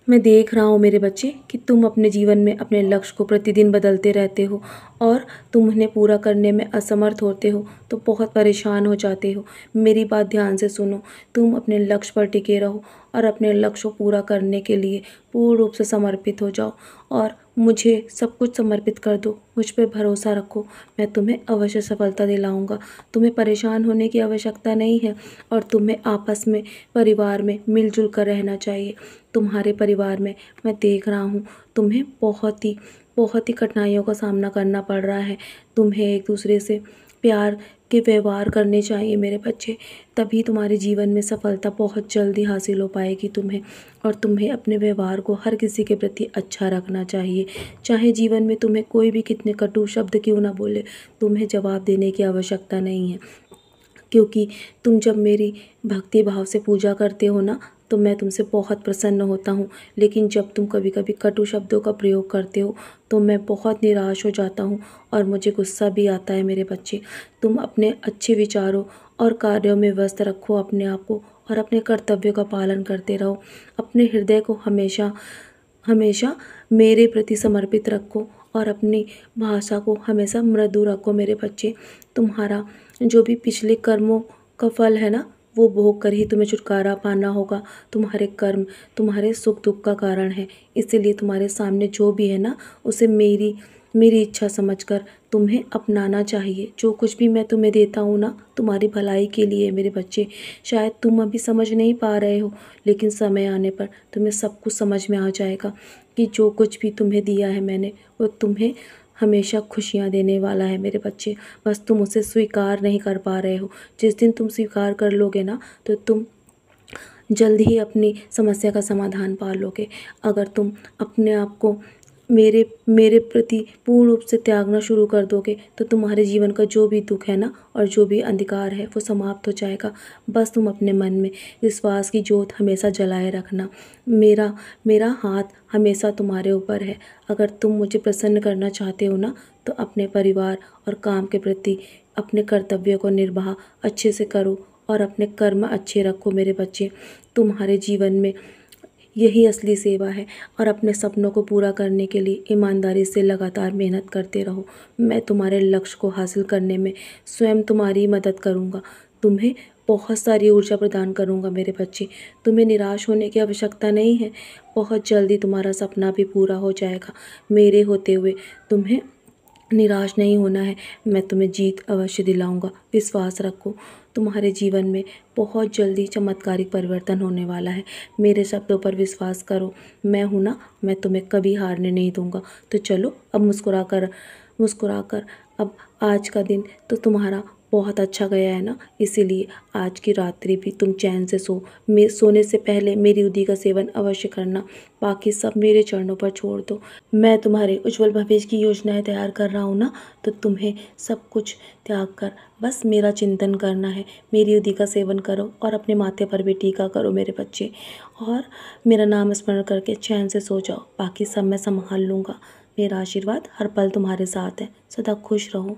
मैं देख रहा हूँ मेरे बच्चे कि तुम अपने जीवन में अपने लक्ष्य को प्रतिदिन बदलते रहते हो और तुम उन्हें पूरा करने में असमर्थ होते हो तो बहुत परेशान हो जाते हो। मेरी बात ध्यान से सुनो, तुम अपने लक्ष्य पर टिके रहो और अपने लक्ष्य को पूरा करने के लिए पूर्ण रूप से समर्पित हो जाओ और मुझे सब कुछ समर्पित कर दो। मुझ पर भरोसा रखो, मैं तुम्हें अवश्य सफलता दिलाऊंगा। तुम्हें परेशान होने की आवश्यकता नहीं है और तुम्हें आपस में, परिवार में मिलजुल कर रहना चाहिए। तुम्हारे परिवार में मैं देख रहा हूँ तुम्हें बहुत ही कठिनाइयों का सामना करना पड़ रहा है। तुम्हें एक दूसरे से प्यार के व्यवहार करने चाहिए मेरे बच्चे, तभी तुम्हारे जीवन में सफलता बहुत जल्दी हासिल हो पाएगी तुम्हें। और तुम्हें अपने व्यवहार को हर किसी के प्रति अच्छा रखना चाहिए। चाहे जीवन में तुम्हें कोई भी कितने कटु शब्द क्यों ना बोले, तुम्हें जवाब देने की आवश्यकता नहीं है, क्योंकि तुम जब मेरी भक्ति भाव से पूजा करते हो ना तो मैं तुमसे बहुत प्रसन्न होता हूँ। लेकिन जब तुम कभी कभी कटु शब्दों का प्रयोग करते हो तो मैं बहुत निराश हो जाता हूँ और मुझे गुस्सा भी आता है मेरे बच्चे। तुम अपने अच्छे विचारों और कार्यों में व्यस्त रखो अपने आप को और अपने कर्तव्यों का पालन करते रहो। अपने हृदय को हमेशा हमेशा मेरे प्रति समर्पित रखो और अपनी भाषा को हमेशा मृदु रखो मेरे बच्चे। तुम्हारा जो भी पिछले कर्मों का फल है ना, वो भोग कर ही तुम्हें छुटकारा पाना होगा। तुम्हारे कर्म तुम्हारे सुख दुख का कारण है, इसीलिए तुम्हारे सामने जो भी है ना, उसे मेरी मेरी इच्छा समझकर तुम्हें अपनाना चाहिए। जो कुछ भी मैं तुम्हें देता हूँ ना, तुम्हारी भलाई के लिए है मेरे बच्चे। शायद तुम अभी समझ नहीं पा रहे हो, लेकिन समय आने पर तुम्हें सब कुछ समझ में आ जाएगा कि जो कुछ भी तुम्हें दिया है मैंने, वो तुम्हें हमेशा खुशियाँ देने वाला है मेरे बच्चे। बस तुम उसे स्वीकार नहीं कर पा रहे हो। जिस दिन तुम स्वीकार कर लोगे ना, तो तुम जल्द ही अपनी समस्या का समाधान पा लोगे। अगर तुम अपने आप को मेरे मेरे प्रति पूर्ण रूप से त्यागना शुरू कर दोगे तो तुम्हारे जीवन का जो भी दुख है ना और जो भी अंधकार है वो समाप्त हो जाएगा। बस तुम अपने मन में विश्वास की ज्योत हमेशा जलाए रखना। मेरा मेरा हाथ हमेशा तुम्हारे ऊपर है। अगर तुम मुझे प्रसन्न करना चाहते हो ना, तो अपने परिवार और काम के प्रति अपने कर्तव्यों को निर्वाह अच्छे से करो और अपने कर्म अच्छे रखो मेरे बच्चे। तुम्हारे जीवन में यही असली सेवा है और अपने सपनों को पूरा करने के लिए ईमानदारी से लगातार मेहनत करते रहो। मैं तुम्हारे लक्ष्य को हासिल करने में स्वयं तुम्हारी मदद करूँगा। तुम्हें बहुत सारी ऊर्जा प्रदान करूँगा मेरे बच्चे। तुम्हें निराश होने की आवश्यकता नहीं है, बहुत जल्दी तुम्हारा सपना भी पूरा हो जाएगा। मेरे होते हुए तुम्हें निराश नहीं होना है। मैं तुम्हें जीत अवश्य दिलाऊंगा, विश्वास रखो। तुम्हारे जीवन में बहुत जल्दी चमत्कारिक परिवर्तन होने वाला है। मेरे शब्दों पर विश्वास करो, मैं हूँ ना, मैं तुम्हें कभी हारने नहीं दूंगा। तो चलो अब मुस्कुराकर अब आज का दिन तो तुम्हारा बहुत अच्छा गया है ना, इसीलिए आज की रात्रि भी तुम चैन से सोने से पहले मेरी उदी का सेवन अवश्य करना। बाकी सब मेरे चरणों पर छोड़ दो। मैं तुम्हारे उज्जवल भविष्य की योजनाएं तैयार कर रहा हूँ ना, तो तुम्हें सब कुछ त्याग कर बस मेरा चिंतन करना है। मेरी उदी का सेवन करो और अपने माथे पर भी टीका करो मेरे बच्चे, और मेरा नाम स्मरण करके चैन से सो जाओ। बाकी सब मैं संभाल लूँगा। मेरा आशीर्वाद हर पल तुम्हारे साथ है। सदा खुश रहो।